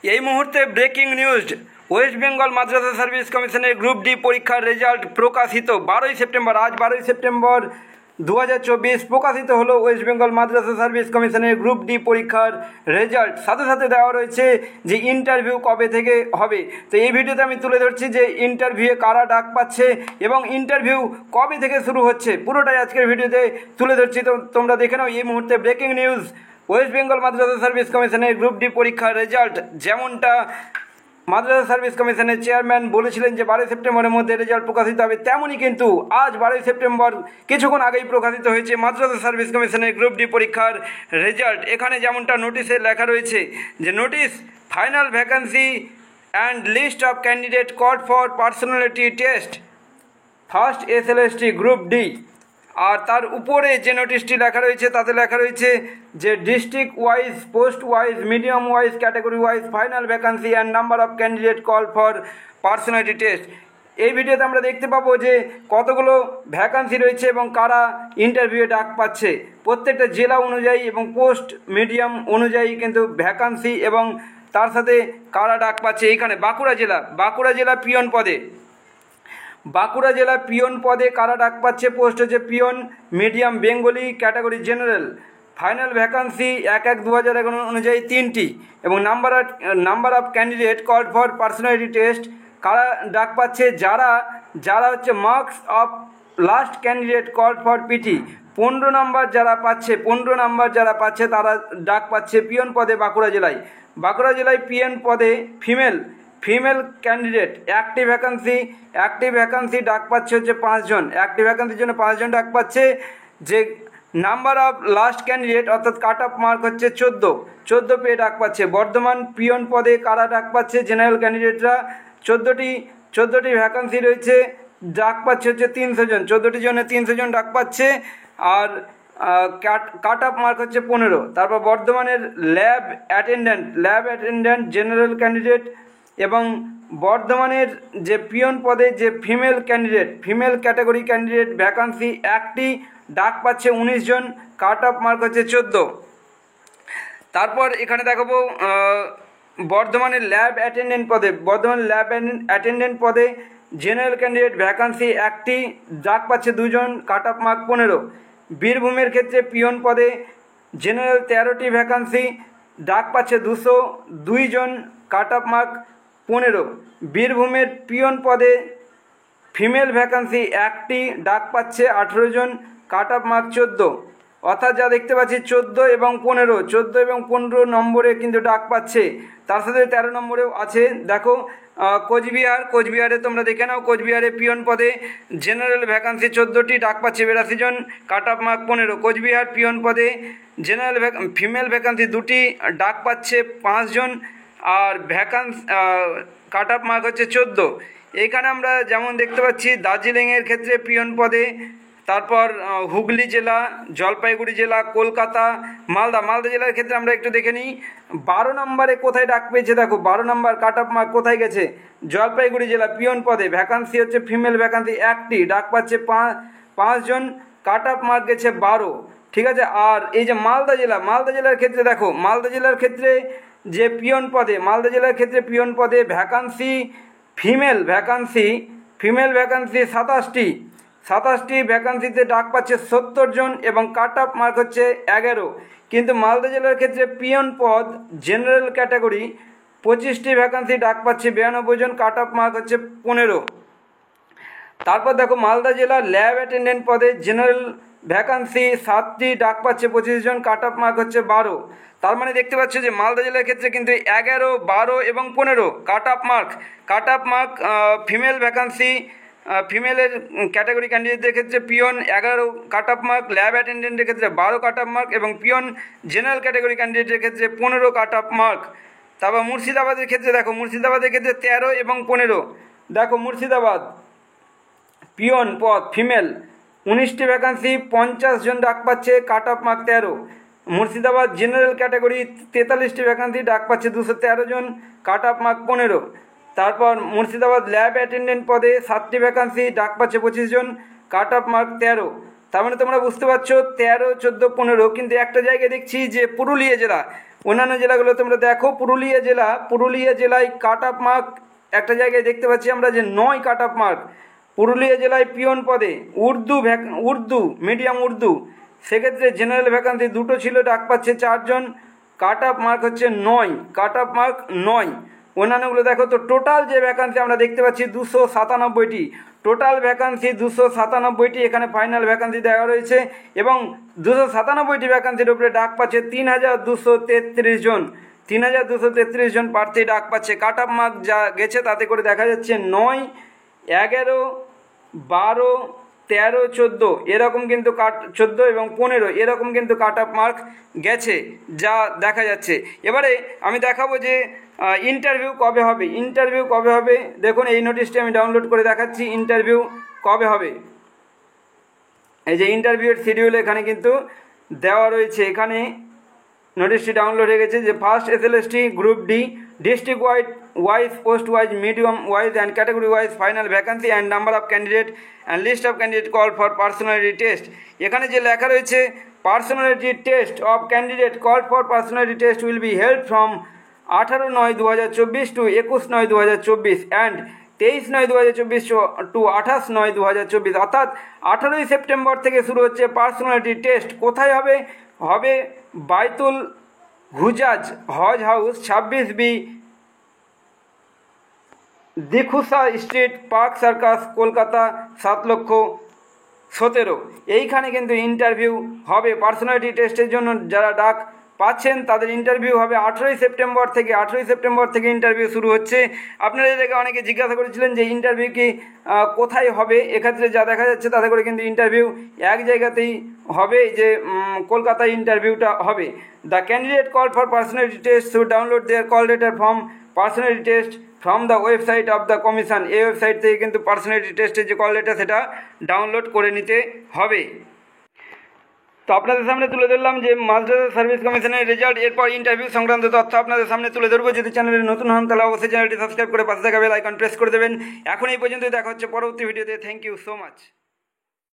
এই মুহূর্তে breaking news. West Bengal মাদ্রাসা service কমিশনের গ্রুপ ডি পরীক্ষার রেজাল্ট প্রকাশিত 12ই সেপ্টেম্বর। আজ 12ই সেপ্টেম্বর 2024 প্রকাশিত হলো ওয়েস্ট বেঙ্গল মাদ্রাসা সার্ভিস কমিশনের গ্রুপ ডি পরীক্ষার রেজাল্ট। সাথে সাথে দেওয়া রয়েছে যে ইন্টারভিউ কবে থেকে হবে। তো এই ভিডিওতে আমি তুলে ধরছি যে ইন্টারভিউয়ে কারা ডাক পাচ্ছে এবং ইন্টারভিউ কবে থেকে শুরু হচ্ছে, পুরোটাই আজকের ভিডিওতে তুলে ধরছি। তো তোমরা দেখে নাও এই মুহূর্তে ব্রেকিং নিউজ। ওয়েস্ট বেঙ্গল মাদ্রাসা সার্ভিস কমিশনের গ্রুপ ডি পরীক্ষার রেজাল্ট, যেমনটা মাদ্রাসা সার্ভিস কমিশনের চেয়ারম্যান বলেছিলেন যে 12 সেপ্টেম্বরের মধ্যে রেজাল্ট প্রকাশিত হবে, তেমনই কিন্তু আজ 12 সেপ্টেম্বর কিছুক্ষণ আগেই প্রকাশিত হয়েছে মাদ্রাসা সার্ভিস কমিশনের গ্রুপ ডি পরীক্ষার রেজাল্ট। এখানে যেমনটা নোটিশে লেখা রয়েছে যে notice final vacancy and list of candidate called for personality test first SLST group D. আর তার উপরে যে নোটিশটি লেখা রয়েছে তাতে লেখা রয়েছে যে district wise, post wise, medium wise, category wise final vacancy and number of candidate call for personality test. এই ভিডিওতে আমরা দেখতে পাবো যে কতগুলো ভ্যাকান্সি রয়েছে এবং কারা ইন্টারভিউয়ে ডাক পাচ্ছে প্রত্যেকটা জেলা অনুযায়ী এবং পোস্ট মিডিয়াম অনুযায়ী কিন্তু ভ্যাকান্সি এবং তার সাথে কারা ডাক পাচ্ছে। এইখানে বাঁকুড়া জেলা পিয়ন পদে, বাঁকুড়া জেলা পিয়ন পদে কারা ডাক পাচ্ছে, পোস্ট হচ্ছে peon, medium Bengali, category general. Final vacancy 1/1/2011 অনুযায়ী 3টি এবং number of candidate called for personality test. কারা ডাক পাচ্ছে? যারা হচ্ছে marks of last candidate called for PT 15 number যারা পাচ্ছে তারা ডাক পাচ্ছে পিয়ন পদে বাঁকুড়া জেলায় পিয়ন পদে ফিমেল ক্যান্ডিডেট একটি ভ্যাকান্সি ডাক পাচ্ছে হচ্ছে 5 জন। একটি ভ্যাকান্সির জন্য 5 জন ডাক পাচ্ছে। যে নাম্বার অফ লাস্ট ক্যান্ডিডেট অর্থাৎ কাট অফ মার্ক হচ্ছে 14 পেয়ে ডাক পাচ্ছে। বর্ধমান পিয়ন পদে কারা ডাক পাচ্ছে? জেনারেল ক্যান্ডিডেটরা 14টি ভ্যাকান্সি রয়েছে, ডাক পাচ্ছে হচ্ছে 300 জন। 14টি জনে 300 জন ডাক পাচ্ছে। আর কাট অফ মার্ক হচ্ছে 15। তারপর বর্ধমানের ল্যাব অ্যাটেন্ডেন্ট জেনারেল ক্যান্ডিডেট এবং বর্ধমানের যে পিয়ন পদে যে ফিমেল ক্যাটাগরি ক্যান্ডিডেট ভ্যাকান্সি একটি, ডাক পাচ্ছে 19 জন, কাট অফ মার্ক হচ্ছে 14। তারপর এখানে দেখাবো বর্ধমানের ল্যাব অ্যাটেন্ডেন্ট পদে জেনারেল ক্যান্ডিডেট ভ্যাকান্সি একটি, ডাক পাচ্ছে 2 জন, কাট অফ মার্ক 15। বীরভূমের ক্ষেত্রে পিয়ন পদে জেনারেল 13টি ভ্যাকান্সি, ডাক পাচ্ছে 202 জন, কাট অফ মার্ক 15। বীরভূমের পিয়ন পদে ফিমেল ভ্যাকান্সি একটি, ডাক পাচ্ছে 18 জন, কাট অফ মার্ক 14। অর্থাৎ যা দেখতে পাচ্ছি 14 এবং 15 নম্বরে কিন্তু ডাক পাচ্ছে, তার সাথে 13 নম্বরেও আছে। দেখো কোচবিহারে তোমরা দেখে নাও, কোচবিহারে পিয়ন পদে জেনারেল ভ্যাকান্সি 14টি, ডাক পাচ্ছে 82 জন, cut off mark 15। Coochbehar peon পদে জেনারেল ফিমেল ভ্যাকান্সি 2টি, ডাক পাচ্ছে 5 জন, আর কাট অফ মার্ক হচ্ছে 14। এইখানে আমরা যেমন দেখতে পাচ্ছি দার্জিলিংয়ের ক্ষেত্রে পিয়ন পদে, তারপর হুগলি জেলা, জলপাইগুড়ি জেলা, কলকাতা, মালদা জেলার ক্ষেত্রে আমরা একটু দেখে নিই 12 নম্বরে কোথায় ডাক পেয়েছে। দেখো 12 নম্বর কাট অফ মার্ক কোথায় গেছে? জলপাইগুড়ি জেলা পিয়ন পদে ভ্যাকান্সি হচ্ছে ফিমেল ভ্যাকান্সি একটি, ডাক পাচ্ছে 5 জন, কাট অফ মার্ক গেছে 12। ঠিক আছে। আর এই যে মালদা জেলার ক্ষেত্রে দেখো, মালদা জেলার ক্ষেত্রে যে পিয়ন পদে, ভ্যাকান্সি ফিমেল ভ্যাকান্সি 27টি ভ্যাকান্সিতে ডাক পাচ্ছে 70 জন এবং কাট অফ মার্ক হচ্ছে 11। কিন্তু মালদা জেলার ক্ষেত্রে পিয়ন পদ জেনারেল ক্যাটাগরি 25টি ভ্যাকান্সি, ডাক পাচ্ছে 92 জন, কাট অফ মার্ক হচ্ছে 15। তারপর দেখো মালদা জেলার ল্যাব অ্যাটেন্ডেন্ট পদে জেনারেল ভ্যাকান্সি 7টি, ডাক পাচ্ছে 25 জন, কাট অফ মার্ক হচ্ছে 12। তার মানে দেখতে পাচ্ছ যে মালদা জেলার ক্ষেত্রে কিন্তু 11, 12 এবং 15 cut off mark female vacancy, ফিমেলের ক্যাটাগরি ক্যান্ডিডেটদের ক্ষেত্রে peon 11 cut off mark, lab অ্যাটেন্ডেন্টের ক্ষেত্রে 12 কাট অফ মার্ক এবং পিয়ন জেনারেল ক্যাটাগরি ক্যান্ডিডেটের ক্ষেত্রে 15 কাট অফ মার্ক। তারপর মুর্শিদাবাদের ক্ষেত্রে দেখো, মুর্শিদাবাদের ক্ষেত্রে 13 এবং 15। দেখো মুর্শিদাবাদ পিয়ন পদ ফিমেল 19টি ভ্যাকান্সি, 50 জন, ডাক পাচ্ছে, cut off mark 13। Murshidabad general category 43টি ভ্যাকান্সি, ডাক পাচ্ছে 213 জন, কাট অফ মার্ক 15। তারপর মুর্শিদাবাদ ল্যাব অ্যাটেন্ডেন্ট পদে 7টি ভ্যাকান্সি, ডাক পাচ্ছে 25 জন, কাট অফ মার্ক 13। তার মানে তোমরা বুঝতে পারছো 13, 14, 15। কিন্তু একটা জায়গায় দেখছি যে পুরুলিয়া অন্যান্য জেলাগুলো তোমরা দেখো, পুরুলিয়া জেলায় কাট অফ মার্ক একটা জায়গায় দেখতে পাচ্ছি আমরা যে 9 কাট অফ মার্ক। পুরুলিয়া জেলায় পিয়ন পদে উর্দু মিডিয়াম উর্দু, সেক্ষেত্রে জেনারেল ভ্যাকান্সি 2টো ছিল, ডাক পাচ্ছে 4 জন, কাট অফ মার্ক হচ্ছে 9, কাট অফ মার্ক 9। অন্যান্যগুলো দেখো তো টোটাল যে ভ্যাকান্সি আমরা দেখতে পাচ্ছি 297টি, টোটাল ভ্যাকান্সি 297টি, এখানে ফাইনাল ভ্যাকান্সি দেওয়া রয়েছে এবং 297টি ভ্যাকান্সির উপরে ডাক পাচ্ছে 3233 জন, 3233 জন প্রার্থী ডাক পাচ্ছে। কাট অফ মার্ক যা গেছে তাতে করে দেখা যাচ্ছে 9, 11, 12, 13, 14 এরকম কিন্তু 14 এবং 15 এরকম কিন্তু কাট অফ মার্ক গেছে যা দেখা যাচ্ছে। এবারে আমি দেখাবো যে ইন্টারভিউ কবে হবে। দেখুন এই নোটিশটি আমি ডাউনলোড করে দেখাচ্ছি, ইন্টারভিউ কবে হবে। এই যে ইন্টারভিউয়ের শিডিউল এখানে কিন্তু দেওয়া রয়েছে, এখানে নোটিশটি ডাউনলোড হয়ে গেছে যে first SLST group D district wise post wise medium wise and category wise final vacancy and number of candidate and list of candidate call for personality test. এখানে যে লেখা রয়েছে personality test of candidate call for personality test will be held from 18/9/2024 to 21/9/2024 and 23/9/2024 to 28/9/2024, অর্থাৎ 18ই September থেকে শুরু হচ্ছে personality test. কোথায় হবে Baitul Hujjaj Haj house 26B Dilkhusha street, park circus, Kolkata 7,17,000। এইখানে কিন্তু ইন্টারভিউ হবে পার্সোনালিটি টেস্টের জন্য। যারা ডাক পাচ্ছেন তাদের ইন্টারভিউ হবে 18ই সেপ্টেম্বর থেকে ইন্টারভিউ শুরু হচ্ছে। আপনারা এটাকে অনেকে জিজ্ঞাসা করেছিলেন যে ইন্টারভিউ কি কোথায় হবে, এক্ষেত্রে যা দেখা যাচ্ছে তাতে করে কিন্তু ইন্টারভিউ এক জায়গাতেই হবে, যে কলকাতায় ইন্টারভিউটা হবে। The candidate call for personality test should download their call letter from personality test from the website of the commission. এই ওয়েবসাইট থেকে কিন্তু পার্সোনালিটি টেস্টের যে কল লেটার সেটা ডাউনলোড করে নিতে হবে। তো আপনাদের সামনে তুলে ধরলাম যে মাদ্রাসা সার্ভিস কমিশনের রেজাল্ট, এরপর ইন্টারভিউ সংক্রান্ত তথ্য আপনাদের সামনে তুলে ধরবো। যদি চ্যানেলে নতুন হন তাহলে অবশ্যই চ্যানেলটি সাবস্ক্রাইব করে পাশে থাকা বেল আইকন প্রেস করে দেবেন। এখন এই পর্যন্তই, দেখা হচ্ছে পরবর্তী ভিডিওতে। Thank you so much.